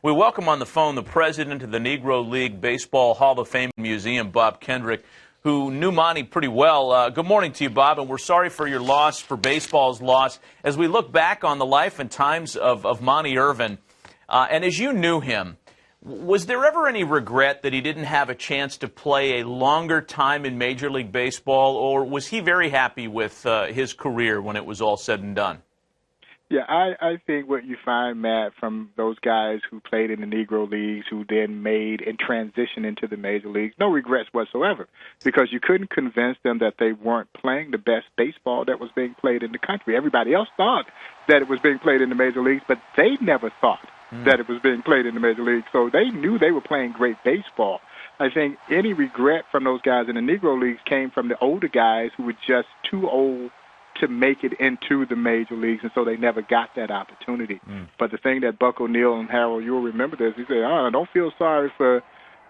We welcome on the phone the president of the Negro League Baseball Hall of Fame Museum, Bob Kendrick, who knew Monte pretty well. Good morning to you, Bob, and we're sorry for your loss, for baseball's loss. As we look back on the life and times of Monte Irvin, and as you knew him, was there ever any regret that he didn't have a chance to play a longer time in Major League Baseball, or was he very happy with his career when it was all said and done? Yeah, I think what you find, Matt, from those guys who played in the Negro Leagues, who then made and transitioned into the Major Leagues, no regrets whatsoever, because you couldn't convince them that they weren't playing the best baseball that was being played in the country. Everybody else thought that it was being played in the Major Leagues, but they never thought that it was being played in the Major Leagues. So they knew they were playing great baseball. I think any regret from those guys in the Negro Leagues came from the older guys who were just too old to make it into the Major Leagues, and so they never got that opportunity. But the thing that Buck O'Neil and Harold, you'll remember this, he said, I don't feel sorry for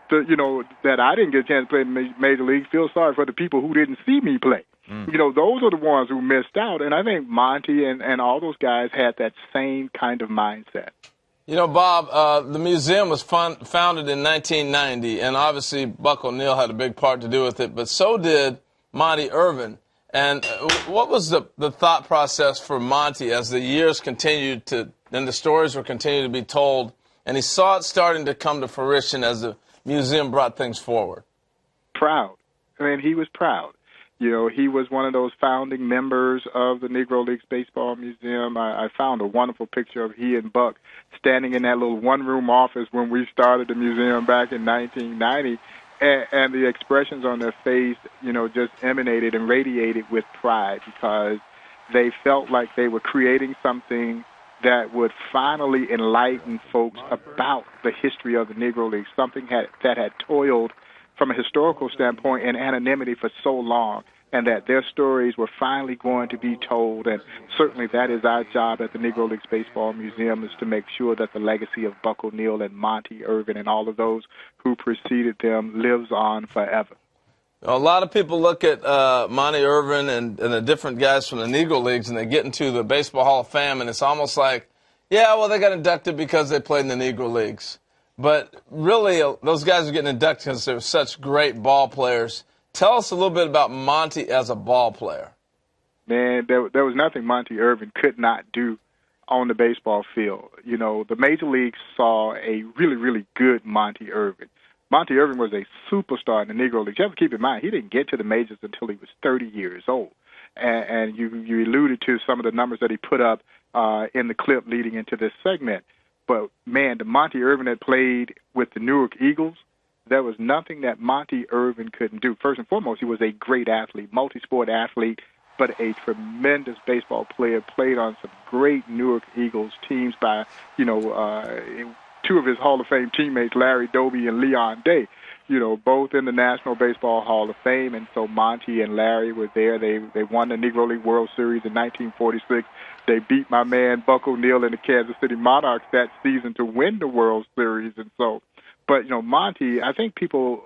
that I didn't get a chance to play in the Major League. Feel sorry for the people who didn't see me play. Those are the ones who missed out, and I think Monte and all those guys had that same kind of mindset. You know, Bob, the museum was founded in 1990, and obviously Buck O'Neil had a big part to do with it, but so did Monte Irvin. And what was the thought process for Monte as the years continued to, and the stories were continuing to be told, and he saw it starting to come to fruition as the museum brought things forward? Proud. I mean, he was proud. He was one of those founding members of the Negro Leagues Baseball Museum. I found a wonderful picture of he and Buck standing in that little one-room office when we started the museum back in 1990, and the expressions on their face, just emanated and radiated with pride because they felt like they were creating something that would finally enlighten folks about the history of the Negro Leagues, something that had toiled from a historical standpoint in anonymity for so long, and that their stories were finally going to be told. And certainly that is our job at the Negro Leagues Baseball Museum, is to make sure that the legacy of Buck O'Neil and Monte Irvin and all of those who preceded them lives on forever. A lot of people look at Monte Irvin and the different guys from the Negro Leagues, and they get into the Baseball Hall of Fame, and it's almost like, yeah, well, they got inducted because they played in the Negro Leagues. But really, those guys are getting inducted because they're such great ball players. Tell us a little bit about Monte as a ball player. Man, there was nothing Monte Irvin could not do on the baseball field. The Major Leagues saw a really, really good Monte Irvin. Monte Irvin was a superstar in the Negro Leagues. You have to keep in mind, he didn't get to the majors until he was 30 years old. And you alluded to some of the numbers that he put up in the clip leading into this segment. But, man, the Monte Irvin that played with the Newark Eagles, there was nothing that Monte Irvin couldn't do. First and foremost, he was a great athlete, multi-sport athlete, but a tremendous baseball player, played on some great Newark Eagles teams by, two of his Hall of Fame teammates, Larry Doby and Leon Day, both in the National Baseball Hall of Fame. And so Monte and Larry were there. They won the Negro League World Series in 1946. They beat my man Buck O'Neil and the Kansas City Monarchs that season to win the World Series. And so, but, Monte, I think people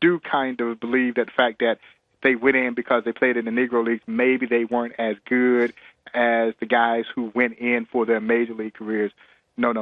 do kind of believe that the fact that they went in because they played in the Negro Leagues, maybe they weren't as good as the guys who went in for their Major League careers. No.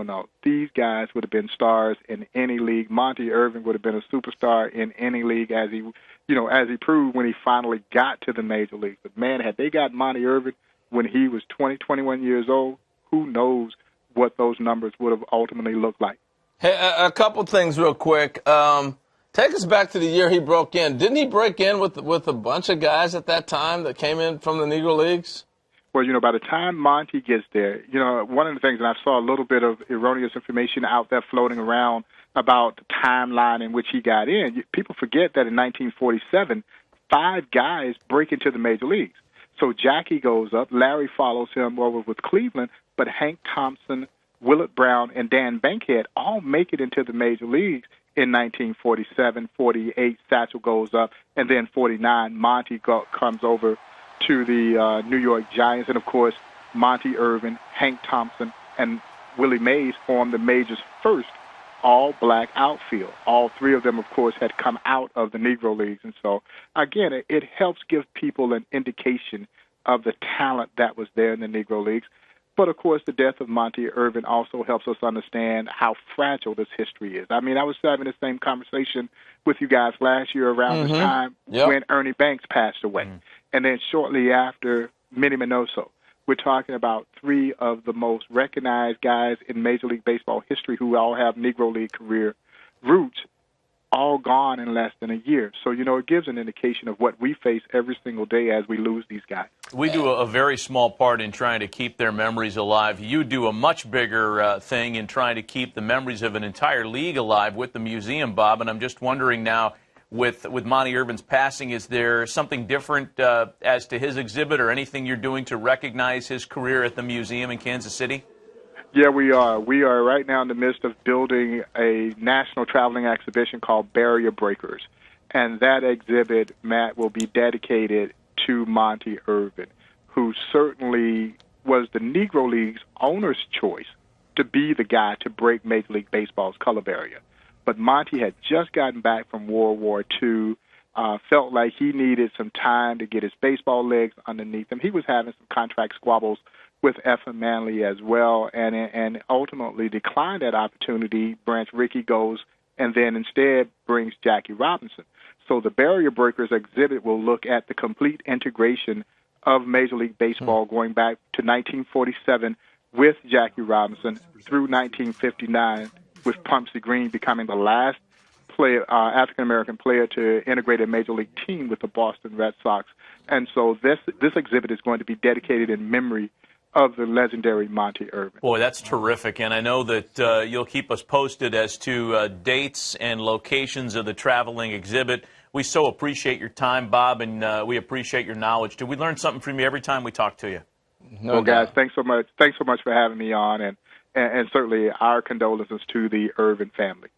These guys would have been stars in any league. Monte Irvin would have been a superstar in any league, as he proved when he finally got to the Major Leagues. But, man, had they got Monte Irvin when he was 20, 21 years old, who knows what those numbers would have ultimately looked like. Hey, a couple things real quick. Take us back to the year he broke in. Didn't he break in with a bunch of guys at that time that came in from the Negro Leagues? Well, by the time Monte gets there, one of the things, and I saw a little bit of erroneous information out there floating around about the timeline in which he got in. People forget that in 1947, 5 guys break into the Major Leagues. So Jackie goes up, Larry follows him over with Cleveland, but Hank Thompson, Willard Brown, and Dan Bankhead all make it into the Major Leagues in 1947, 48, Satchel goes up, and then 49, Monte comes over to the New York Giants. And, of course, Monte Irvin, Hank Thompson, and Willie Mays formed the Majors' first all-black outfield. All 3 of them, of course, had come out of the Negro Leagues. And so, again, it helps give people an indication of the talent that was there in the Negro Leagues. But, of course, the death of Monte Irvin also helps us understand how fragile this history is. I mean, I was having the same conversation with you guys last year around this time when Ernie Banks passed away. And then shortly after, Minnie Minoso. We're talking about three of the most recognized guys in Major League Baseball history who all have Negro League career roots, all gone in less than a year. So, it gives an indication of what we face every single day as we lose these guys. We do a very small part in trying to keep their memories alive. You do a much bigger thing in trying to keep the memories of an entire league alive with the museum, Bob. And I'm just wondering now, with Monte Irvin's passing, is there something different as to his exhibit or anything you're doing to recognize his career at the museum in Kansas City? Yeah, we are. We are right now in the midst of building a national traveling exhibition called Barrier Breakers. And that exhibit, Matt, will be dedicated to Monte Irvin, who certainly was the Negro League's owner's choice to be the guy to break Major League Baseball's color barrier. But Monte had just gotten back from World War II, felt like he needed some time to get his baseball legs underneath him. He was having some contract squabbles with F.M. Manley as well, and ultimately declined that opportunity. Branch Rickey goes and then instead brings Jackie Robinson. So the Barrier Breakers exhibit will look at the complete integration of Major League Baseball going back to 1947 with Jackie Robinson through 1959, with Pumpsie Green becoming the last player, African-American player to integrate a Major League team with the Boston Red Sox. And so this exhibit is going to be dedicated in memory of the legendary Monte Irvin. Boy, that's terrific. And I know that you'll keep us posted as to dates and locations of the traveling exhibit. We so appreciate your time, Bob, and we appreciate your knowledge. Do we learn something from you every time we talk to you? No, well, guys, thanks so much. Thanks so much for having me on, and certainly our condolences to the Irvin family.